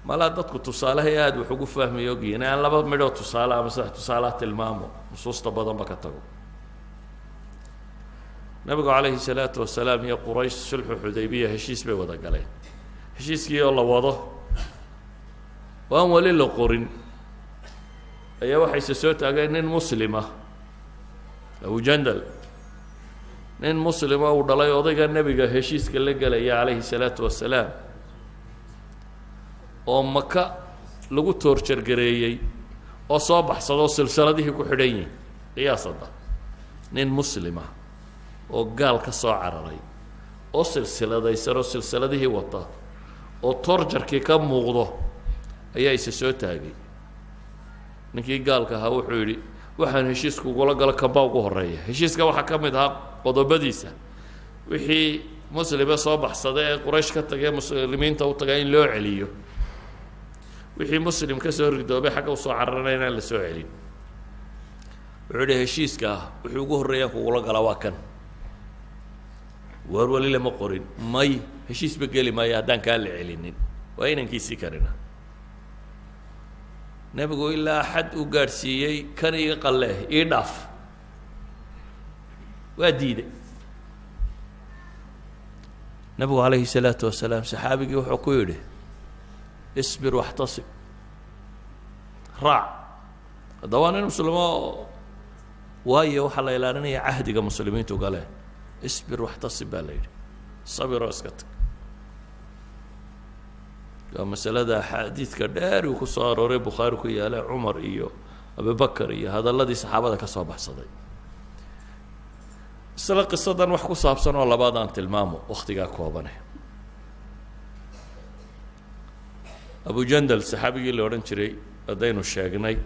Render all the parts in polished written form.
malaa dadku tusaalahay aad wax ugu fahmay ogyihiin aan laba midho tusaale ama saddex tusaalaha tilmaamo nusuusta badanba ka tago nabigu calayhi salaatu wasalaam iyo quraysh sulxu xudaybiya heshiis bay wada galeen heshiiskii oo la wado waan wali la qorin ayaa waxayse soo taageen nin muslima abu jandal nin muslima uu dhalay odayga nebiga heshiiska la gelaya calayhi salaatu wasalaam oo maka lagu toorjargareeyey oo soo baxsadoo silsiladihii ku xidhan yihin qiyaasada nin muslima oo gaal ka soo cararay oo silsiladaysan oo silsiladihii wata oo toorjarkii ka muuqdo ayaa isa soo taagay ninkii gaalka ahaa wuxuu yidhi waxaan heshiiska ugula galo kambaa ugu horreeya heshiiska waxaa ka mid ahaa qodobadiisa wixii muslime soo baxsada ee quraysh ka tagay muslimiinta u tagaa in loo celiyo wixii muslim ka soo ridoobay xagga usoo cararana inaan la soo celin wuxuu yidhi heshiiska ah wixii ugu horreeyaan kugula galaa waa kan waar wali lama qorin may heshiisba geli maayo haddaan kaa la celinin waa inankiisii karina nebigu ilaa xad u gaadhsiiyey kan iga qalleeh ii dhaaf waa diiday nebigu calayhi salaatu wasalaam saxaabigii wuxuu ku yidhi isbir waxtasib raac hadda waa nin muslimo waayo waxaa la ilaalinaya cahdiga muslimiintu galeen isbir waxtasib baa la yidhi sabiroo iska tag waa masalada axaadiidka dheer uu ku soo arooray bukhaari ku yaala cumar iyo abubakar iyo hadalladii saxaabada ka soo baxsaday isla qisadan wax ku saabsan oo labaad aan tilmaamo wakhtigaa koobane abu jandal saxaabigii la odhan jiray haddaynu sheegnay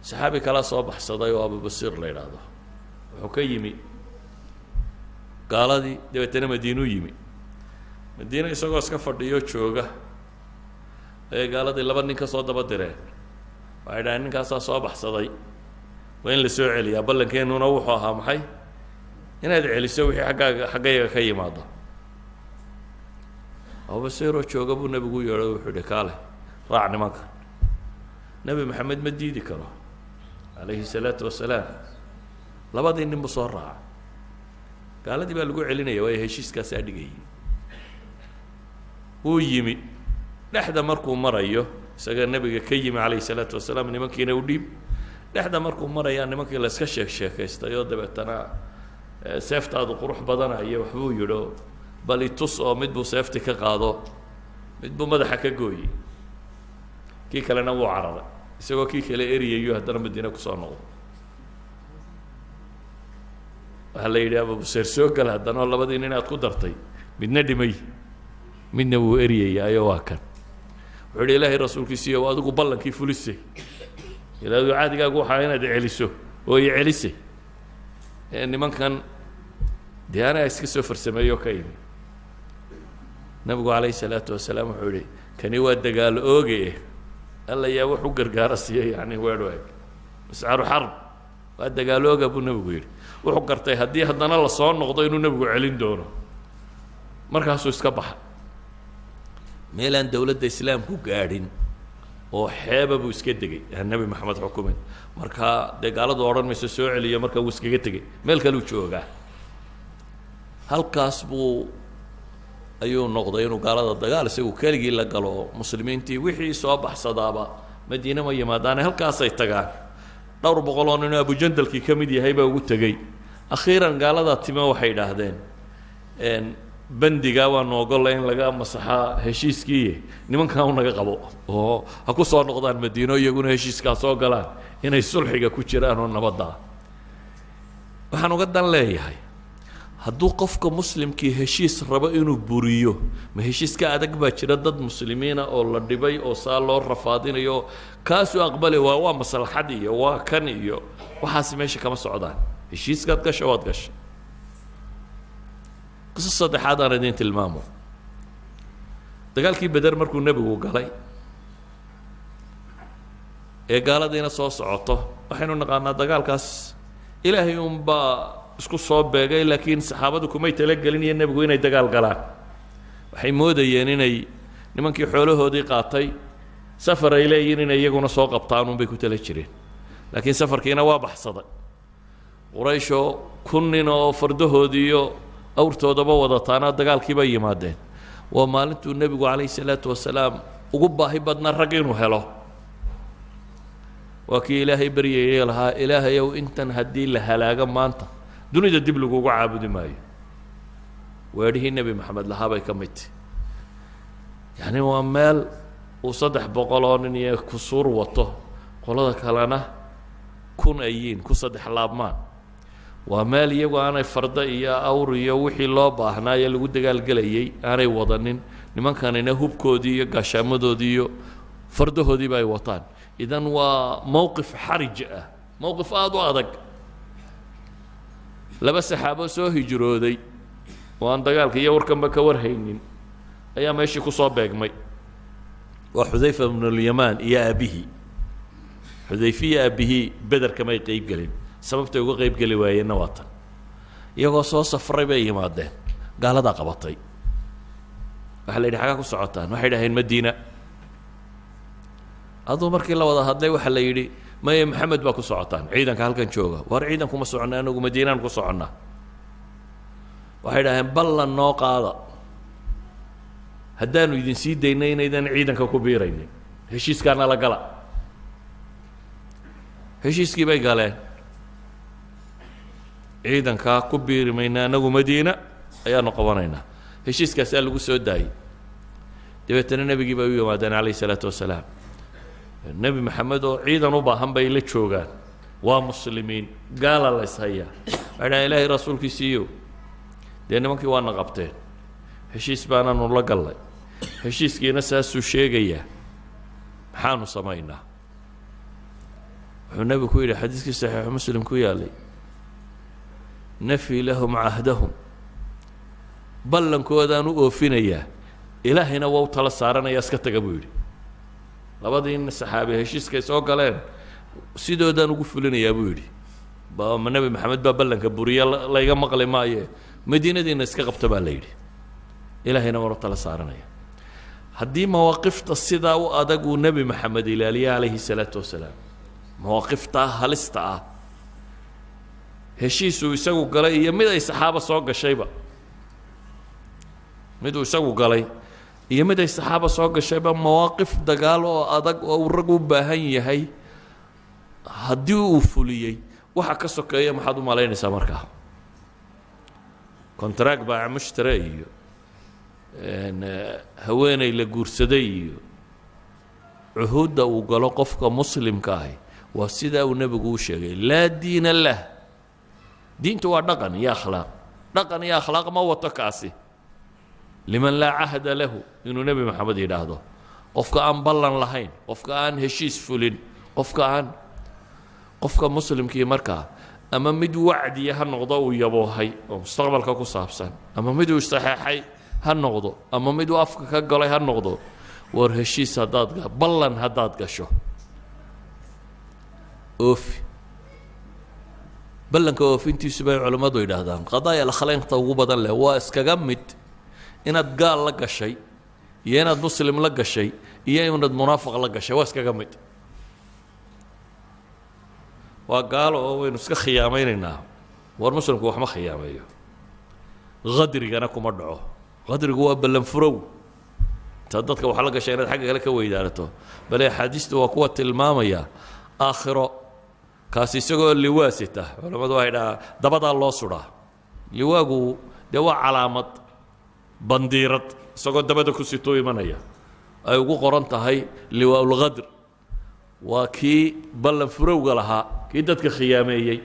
saxaabi kala soo baxsaday oo abubasiir la yidhaahdo wuxuu ka yimi gaaladii dabeetana madiinuu yimi madiina isagoo iska fadhiyo jooga ayay gaaladii laba nin ka soo daba direen waxay dhahaen ninkaasaa soo baxsaday waa in la soo celiyaa ballankeenuna wuxuu ahaa maxay inaad celiso wixii xaggayaga ka yimaado abubasiiroo jooga buu nebigu yeedho wuxuu yidhi kaale raac nimankan nebi maxamed ma diidi karo calayhi salaatu wasalaam labadii nin buu soo raaca gaaladii baa lagu celinaya waayo heshiiskaasaa dhigayay wuu yimi dhexda markuu marayo isaga nebiga ka yimi calayhi salaatu wasalaam nimankiina u dhiib dhexda markuu marayaa nimankii la iska sheekaystay oo dabeetana seeftaadu qurux badanayo waxbuu yidho bal itus oo mid buu seefti ka qaado mid buu madaxa ka gooyey kii kalena wuu cararay isagoo kii kale eriyayo haddana madiina kusoo noqdo waxaa la yidhi abubuseer soo gal haddana oo labadii nin aad ku dartay midna dhimay midna wuu eriyayaayo waa kan wuxuu yidhi ilaahay rasuulkiisiiyo adigu ballankii fulisay ilaadu caadigaagu waxaa inaad celiso oo i celisay nimankan dee anaa iska soo farsameeyo ka imi nabigu calayhi salaatu wasalaam wuxuu yihi kani waa dagaal ooge alla yaa wax u gargaara siiyey yani weedh mascaru xarb waa dagaal ooga buu nebigu yidhi wuxuu gartay haddii haddana la soo noqdo inuu nebigu celin doono markaasuu iska baxa meelaan dowladda islaamku gaadhin oo xeeba buu iska degay aan nebi maxamed xukumin markaa dee gaaladu odhan mayso soo celiyo markaa wuu iskaga tegey meel kaleu joogaa halkaas buu ayuu noqday inuu gaalada dagaal isagu keligii la galo muslimiintii wixii soo baxsadaaba madiine ma yimaadaane halkaasay tagaan dhowr boqol oo nin abujandalkii ka mid yahay baa ugu tegey akhiiran gaaladaa time waxay idhaahdeen bandigaa waanu ogolla in laga masaxaa heshiiskii nimankan u naga qabo oo ha ku soo noqdaan madiino iyaguna heshiiskaa soo galaan inay sulxiga ku jiraan oo nabaddaa waxaan uga dan leeyahay hadduu qofka muslimkii heshiis rabo inuu buriyo ma heshiiska adag baa jira dad muslimiina oo la dhibay oo saa loo rafaadinayo kaasuu aqbali waa maslaxad iyo waa kan iyo waxaasi meesha kama socdaan heshiiskaad gasha waad gasha qiso saddexaad aan idin tilmaamo dagaalkii beder markuu nebigu galay ee gaaladiina soo socoto waxaynu naqaanaa dagaalkaas ilaahay unbaa isku soo beegay laakiin saxaabadu kumay talagelin iyo nebigu inay dagaal galaan waxay moodayeen inay nimankii xoolahoodii qaatay safar ay leeyihiin inay iyaguna soo qabtaan unbay ku tala jireen laakiin safarkiina waa baxsaday qurayshoo 1,000 nin oo fardahoodii iyo awrtoodaba wadataana dagaalkii bay yimaadeen waa maalintuu nebigu calayhi salaatu wasalaam ugu baahi badnaa rag inuu helo waa kii ilaahay baryayay lahaa ilaahayow intan haddii la halaago maanta dunida dib lagugu caabudi maayo weedhihii nebi maxamed lahaa bay ka mid tahay yacni waa meel uu 300 oo nin iyo kusuur wato qolada kalena 1,000 ayiin ku 3 laabmaan waa meel iyagu aanay farda iyo awr iyo wixii loo baahnaa ee lagu dagaalgelayay aanay wadanin nimankanina hubkoodii iyo gaashaamadoodii iyo fardahoodiiba ay wataan idan waa mowqif xarij ah mowqif aad u adag laba saxaabo soo hijrooday oo aan dagaalka iyo warkanba ka warhaynin ayaa meeshii ku soo beegmay waa xudayfa ibnu lyamaan iyo aabihii xudayfa iyo aabihii beder kamay qayb gelin sababtay uga qayb geli waayeenna waa tan iyagoo soo safray bay yimaadeen gaaladaa qabatay waxaa la yidhi xagaa ku socotaan waxay dhaheen madiina aduu markii la wada hadlay waxaa la yidhi maye maxamed baa ku socotaan ciidanka halkan jooga war ciidan kuma soconna anagu madiinaan ku soconnaa waxay dhaheen ballan noo qaada haddaanu idin sii daynay inaydan ciidanka ku biiraynin heshiiskaana la gala heshiiskii bay galeen ciidankaa ku biiri mayna anagu madiina ayaanu qabanaynaa heshiiskaasaa lagu soo daayey dabeetana nebigii bay u yimaadeen calayhi salaatu wasalaam nebi maxamed oo ciidan u baahan bay la joogaan waa muslimiin gaala la ishayaa waxay dhahaan ilaahay rasuulkiisiiyo dee nimankii waana qabteen heshiis baanaanu la gallay heshiiskiina saasuu sheegayaa maxaanu samaynaa wuxuu nebigu ku yidhi xadiiskii saxiixu muslim ku yaalay nafii lahum cahdahum ballankoodaan u oofinayaa ilaahayna waa u tala saaranayaa iska taga buu yidhi labadii saxaabi heshiiskay soo galeen sidoodaan ugu fulinayaa buu yidhi nebi maxamed baa ballanka buriya layga maqli maaye madiinadiina iska qabta baa la yidhi ilaahayna waan u tala saaranaya haddii mawaaqifta sidaa u adag uu nebi maxamed ilaaliya calayhi salaatu wasalaam mawaaqiftaa halista ah heshiisuu isagu galay iyo mid ay saxaaba soo gashayba miduu isagu galay iyo mid ay saxaaba soo gashayba mawaaqif dagaal oo adag oo uu rag u baahan yahay haddii uu fuliyey waxa ka sokeeya maxaad u malaynaysaa markaa contract baa mushtare iyo haweeney la guursaday iyo cuhuudda uu galo qofka muslimka ahi waa sidaa uu nebigu u sheegay laa diina lah diintu waa dhaqan iyo akhlaaq dhaqan iyo akhlaaq ma wato kaasi liman laa cahda lahu inuu nebi maxamed yidhaahdo qofka aan ballan lahayn qofka aan heshiis fulin qofka muslimkii markaa ama mid wacdiya ha noqdo uu yaboohay oo mustaqbalka ku saabsan ama mid uu saxeexay ha noqdo ama mid uu afka ka galay ha noqdo war heshiis ballan haddaad gasho oofi ballanka oofintiisu bay culammadu yidhaahdaan qadaaya alkhalaynta ugu badan leh waa iskaga mid inaad gaal la gashay iyo inaad muslim la gashay iyo inaad munaafiq la gashay waa iskaga mid waa gaalo oo waynu iska khiyaamaynaynaa war muslimku wax ma khiyaameeyo qadrigana kuma dhaco qadrigu waa ballan furow intaad dadka wax la gashay inaad xagga kale ka weydaanato bale axaadiistu waa kuwa tilmaamaya aakhiro kaasi isagoo liwaasita culammadu waxay dhahaa dabadaa loo sudhaa liwaagu dee waa calaamad bandiirad isagoo dabada ku sitoo imanaya ay ugu qoran tahay liwaaulqadr waa kii ballan furowga lahaa kii dadka khiyaameeyey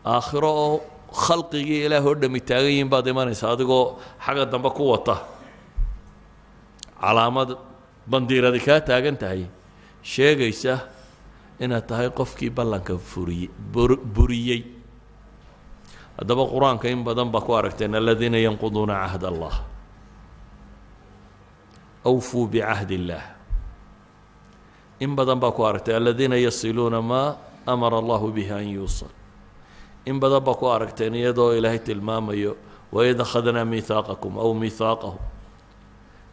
aakhiro oo khalqigii ilaah oo dhami taagan yihiin baad imanaysaa adigoo xagga dambe ku wata calaamad bandiiradi kaa taagan tahay sheegaysa inaad tahay qofkii ballanka buriyey haddaba qur-aanka in badan baa ku aragteen aladiina yanquduuna cahd allah awfuu bicahdi illaah in badan baa ku aragtay aladiina yasiluuna maa amara allahu bihi an yuusal in badan baa ku aragteen iyadoo ilaahay tilmaamayo waid akhadnaa miihaaqakum aw miihaaqahu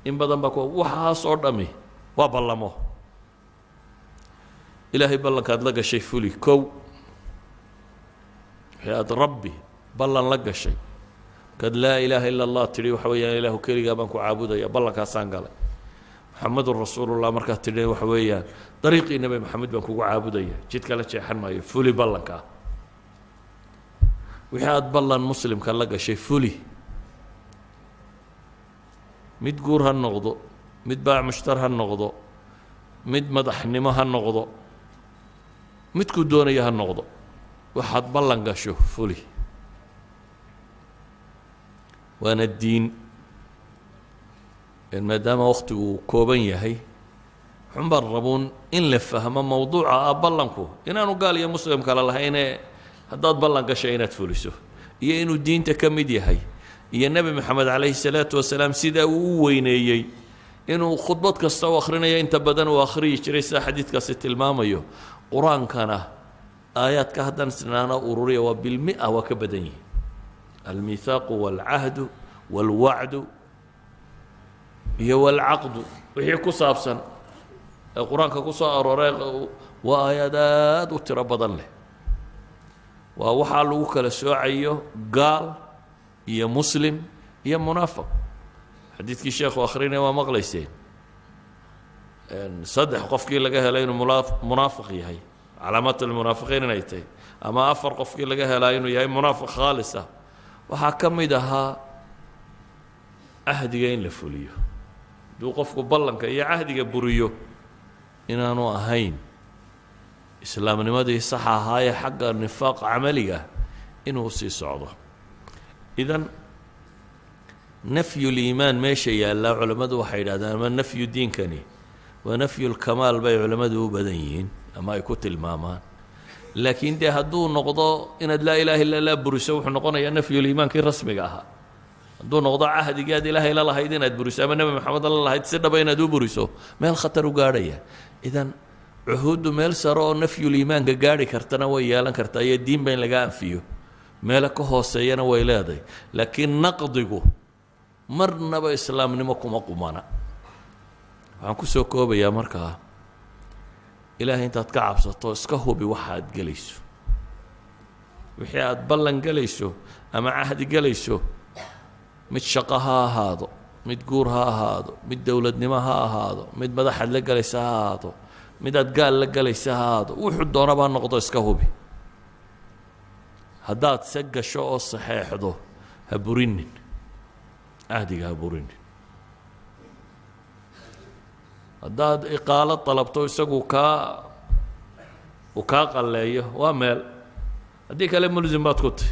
in badan baa waxaas oo dhami waa ballamo ilaahay ballankaad la gashay fuli kow waxaad rabbi ballan la gashay kad laa ilaaha ila allah tidhi waxa weeyaan ilaahu keligaa baan ku caabudaya ballankaasaan galay محمد رسول الله مركز تدين وحويان طريقي النبي محمد بن كوكو عابدية جيت كلا شيء حرماية فولي بلنكا وحاد بلن مسلم كان لقى شيء فولي مد جور هالنقضو مد باع مشتر هالنقضو مد مدح نما هالنقضو مد كدوني هالنقضو وحاد بلنكا شو فولي وانا الدين maadaama waqtigu kooban yahay waxaan baan raboon in la fahmo mawduuca ballanku inaanu gaal iyo muslim kala lahayn haddaad ballan gashay inaad fuliso iyo inuu diinta ka mid yahay iyo nabi maxamed calayhi salaatu wasalaam sida uu weyneeyey inuu khudbad kasta u akhrinayo inta badan uu akhriyi jiray sida xadiidkaasi tilmaamayo qur-aankana aayaadka haddaan isnaana ururiya waa bilmia waa ka badan yihiin almithaaqu waalcahdu waalwacdu iyo walcaqdu wixii ku saabsan ee qur-aanka ku soo arooray waa aayaad aad u tiro badan leh waa waxaa lagu kala soocayo gaal iyo muslim iyo munaafiq xadiidkii sheekhu akhrinaya waa maqlayseen saddex qofkii laga helay inuu munaafiq yahay calaamaat almunaafiqiin inay tahay ama afar qofkii laga helaa inuu yahay munaafiq khaalis ah waxaa ka mid ahaa cahdiga in la fuliyo duu qofku ballanka iyo cahdiga buriyo inaanu ahayn islaamnimadii sax ahaayee xagga nifaaq camaliga inuu sii socdo idan nafyu liimaan meesha yaallaa culammadu waxay yidhahdaan ama nafyu diinkani waa nafyu lkamaal bay culammadu u badan yihiin ama ay ku tilmaamaan laakiin dee hadduu noqdo inaad laa ilaaha illa llah buriso wuxuu noqonayaa nafyu liimaankii rasmiga ahaa hadduu noqdo cahdigii aad ilaahay la lahayd inaad buriso ama nebi maxamed la lahayd si dhaba inaad u buriso meel khatar u gaadhaya idan cuhuuddu meel sare oo nafyuliimaanka gaadhi kartana way yeelan kartaa iyo diinba in laga anfiyo meelo ka hooseeyana way leedahay laakiin naqdigu marnaba islaamnimo kuma qumana waxaan ku soo koobayaa markaa ilaahay intaad ka cabsato iska hubi waxa aad gelayso wixii aad ballan gelayso ama cahdi gelayso mid shaqo ha ahaado mid guur ha ahaado mid dowladnimo ha ahaado mid madaxaad la galaysa ha ahaado mid aad gaal la galaysa ha ahaado wuxuu doonabaa noqdo iska hubi haddaad se gasho oo saxeexdo ha burinin cahdiga ha burinin haddaad iqaalo dalabto isagu uu kaa qalleeyo waa meel haddii kale mulsim baad ku tahy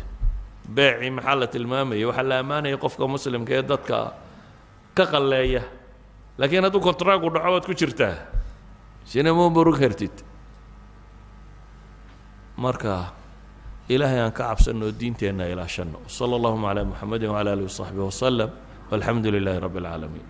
beecii maxaa la tilmaamayay waxaa la ammaanayay qofka muslimka ee dadka ka qalleeya laakiin hadduu kontraagu dhaco waad ku jirtaa sina ma burug hertid marka ilaahay aan ka cabsanno diinteenna ilaashanno sala allahuma calaa muxamedin wacala aalihi wasaxbihi wasalam walxamdu lilaahi rabbi alcaalamiin